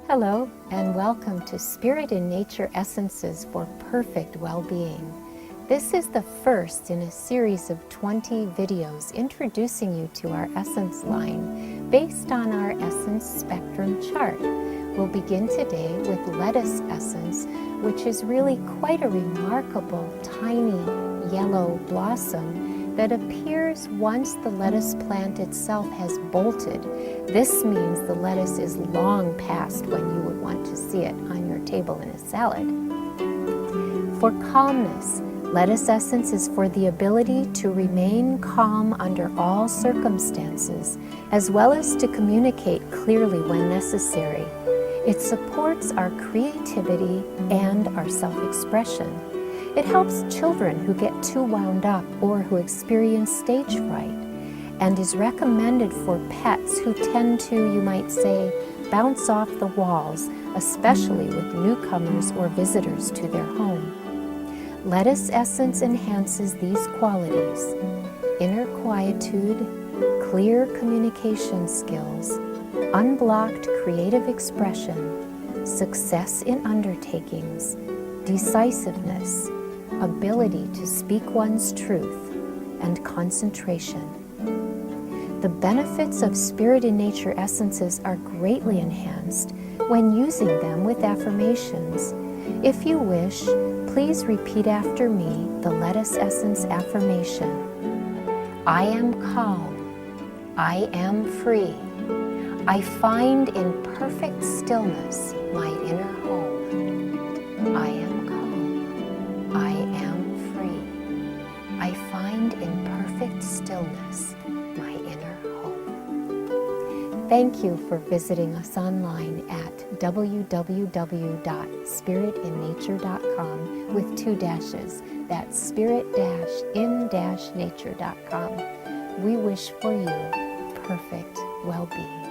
Hello, and welcome to Spirit in Nature Essences for Perfect Well-Being. This is the first in a series of 20 videos introducing you to our Essence line based on our Essence Spectrum chart. We'll begin today with Lettuce Essence, which is really quite a remarkable tiny yellow blossom that appears once the lettuce plant itself has bolted. This means the lettuce is long past when you would want to see it on your table in a salad. For calmness, lettuce essence is for the ability to remain calm under all circumstances, as well as to communicate clearly when necessary. It supports our creativity and our self-expression. It helps children who get too wound up or who experience stage fright, and is recommended for pets who tend to, you might say, bounce off the walls, especially with newcomers or visitors to their home. Lettuce essence enhances these qualities: inner quietude, clear communication skills, unblocked creative expression, success in undertakings, decisiveness, ability to speak one's truth, and concentration. The benefits of Spirit in Nature essences are greatly enhanced when using them with affirmations. If you wish, please repeat after me the Lettuce Essence affirmation. I am calm. I am free. I find in perfect stillness my inner home. I am calm. I am free. I find in perfect stillness my inner home. Thank you for visiting us online at www.spiritinnature.com with 2 dashes. That's spirit-in-nature.com. We wish for you perfect well-being.